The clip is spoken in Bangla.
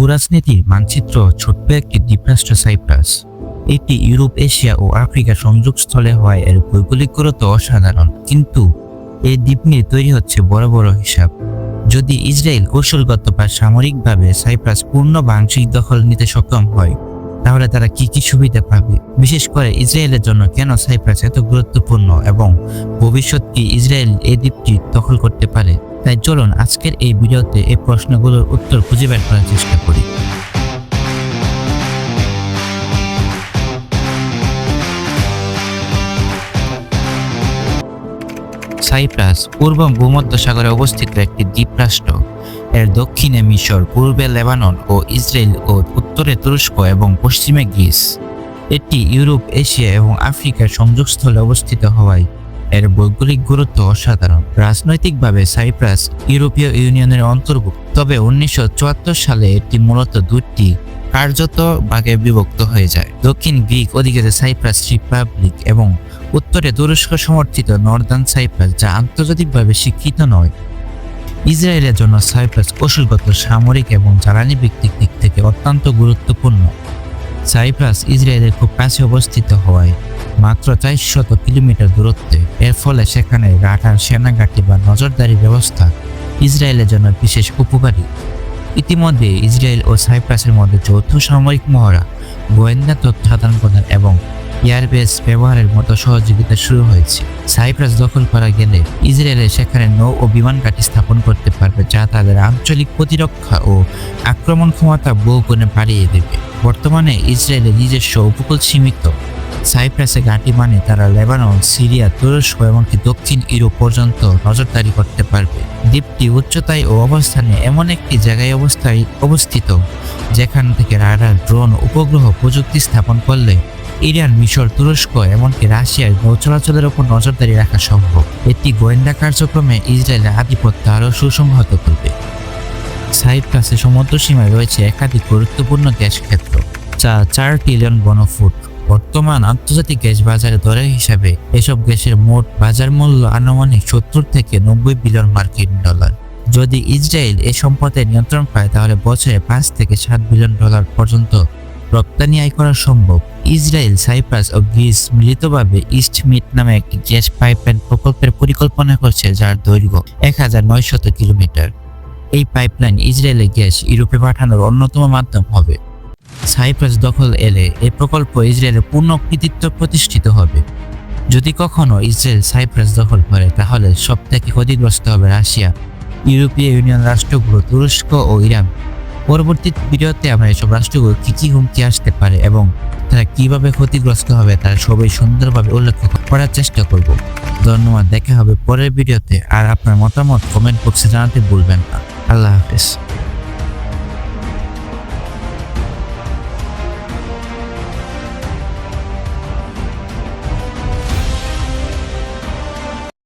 ভূরাজনীতির মানচিত্র ছোট্ট একটি দ্বীপরাষ্ট্র সাইপ্রাস। এটি ইউরোপ, এশিয়া ও আফ্রিকার সংযোগস্থলে হওয়ায় এর ভৌগোলিক গুরুত্ব অসাধারণ। কিন্তু এই দ্বীপ নিয়ে তৈরি হচ্ছে বড় বড় হিসাব। যদি ইসরায়েল কৌশলগত বা সামরিকভাবে সাইপ্রাস পূর্ণ বা আংশিক দখল নিতে সক্ষম হয়, তাহলে তারা কি কি সুবিধা পাবে? বিশেষ করে ইসরায়েলের জন্য কেন সাইপ্রাস এত গুরুত্বপূর্ণ এবং ভবিষ্যৎ কি ইসরায়েল এই দ্বীপটি দখল করতে পারে? তাই চলুন আজকের এই ভিডিওতে এই প্রশ্নগুলোর উত্তর খুঁজে বের করার চেষ্টা করি। সাইপ্রাস পূর্ব ভূমধ্যসাগরে অবস্থিত একটি দ্বীপরাষ্ট্র। এর দক্ষিণে মিশর, পূর্বে লেবানন ও ইসরায়েল ও উত্তরে তুরস্ক এবং পশ্চিমে গ্রিস। এটি ইউরোপ, এশিয়া এবং আফ্রিকার সংযোগস্থলে অবস্থিত হওয়ায় এর ভৌগোলিক গুরুত্ব অসাধারণ। রাজনৈতিকভাবে সাইপ্রাস ইউরোপীয় ইউনিয়নের অন্তর্ভুক্ত, তবে 1974 সালে এটি মূলত দুটি কার্যত ভাগে বিভক্ত হয়ে যায়। দক্ষিণ গ্রিক অধিকারে সাইপ্রাস রিপাবলিক এবং উত্তরে তুরস্ক সমর্থিত নর্দার্ন সাইপ্রাস, যা আন্তর্জাতিকভাবে স্বীকৃত নয়। ইসরায়েলের জন্য সাইপ্রাস কৌশলগত, সামরিক এবং জ্বালানি ভিত্তিক দিক থেকে অত্যন্ত গুরুত্বপূর্ণ। সাইপ্রাস ইসরায়েলের খুব কাছে অবস্থিত হওয়ায় মাত্র 400 কিলোমিটার দূরত্বে। এর ফলে সেখানে রাডার, সেনাঘাঁটি বা নজরদারি ব্যবস্থা ইসরায়েলের জন্য বিশেষ উপকারী। ইতিমধ্যে ইসরায়েল ও সাইপ্রাসের মধ্যে যৌথ সামরিক মহড়া, গোয়েন্দা তথ্য আদান-প্রদান এবং এয়ারবেস ব্যবহারের মতো সহযোগিতা শুরু হয়েছে। সাইপ্রাস দখল করা গেলে ইসরায়েল সেখানে নৌ ও বিমান ঘাঁটি স্থাপন করতে পারবে, যা তাদের আঞ্চলিক প্রতিরক্ষা ও আক্রমণ ক্ষমতা বহুগুণে বাড়িয়ে দেবে। বর্তমানে ইসরায়েলের নিজস্ব উপকূল সীমিত। সাইপ্রাসে ঘাঁটি মানে তারা লেবানন, সিরিয়া, তুরস্ক এমনকি দক্ষিণ ইউরোপ পর্যন্ত নজরদারি করতে পারবে। দ্বীপটি উচ্চতায় ও অবস্থানে এমন একটি জায়গায় অবস্থিত যেখান থেকে রাডার, ড্রোন, উপগ্রহ প্রযুক্তি স্থাপন করলে ইরান, মিশর, তুরস্ক এমনকি রাশিয়ার নৌ চলাচলের উপর নজরদারি রাখা সম্ভব। এটি গোয়েন্দা কার্যক্রমে ইসরায়েলের আধিপত্য আরও সুসংহত করবে। সাইপ্রাসের সমুদ্র সীমায় রয়েছে একাধিক গুরুত্বপূর্ণ গ্যাস ক্ষেত্র, যা 4 ট্রিলিয়ন ঘনফুট। বর্তমান আন্তর্জাতিক গ্যাস বাজারের দরের হিসাবে এসব গ্যাসের মোট বাজার মূল্য আনুমানিক 70 থেকে 90 বিলিয়ন মার্কিন ডলার। যদি ইসরায়েল এই সম্পদের নিয়ন্ত্রণ পায়, তাহলে বছরে 5 থেকে 7 বিলিয়ন ডলার পর্যন্ত রপ্তানি আয় করা সম্ভব। ইসরায়েল, সাইপ্রাস ও গ্রিস মিলিতভাবে ইস্ট মিড নামে একটি গ্যাস পাইপলাইন প্রকল্পের পরিকল্পনা করছে, যার দৈর্ঘ্য 1900 কিলোমিটার। এই পাইপলাইন ইসরায়েলের গ্যাস ইউরোপে পাঠানোর অন্যতম মাধ্যম হবে। সাইপ্রাস দখল এলে এই প্রকল্প ইসরায়েলের পূর্ণ কৃতিত্ব প্রতিষ্ঠিত হবে। যদি কখনো ইসরায়েল সাইপ্রাস দখল করে, তাহলে সবথেকে ক্ষতিগ্রস্ত হবে রাশিয়া, ইউরোপীয় ইউনিয়ন রাষ্ট্রগুলো, তুরস্ক ও ইরান। পরবর্তী ভিডিওতে আমরা এসব রাষ্ট্রগুলো কি কি হুমকি আসতে পারে এবং তারা কিভাবে ক্ষতিগ্রস্ত হবে তারা সবাই সুন্দরভাবে উল্লেখ করার চেষ্টা করব। ধন্যবাদ, দেখা হবে পরের ভিডিওতে। আর আপনার মতামত কমেন্ট বক্সে জানাতে ভুলবেন না। আল্লাহ হাফেজ।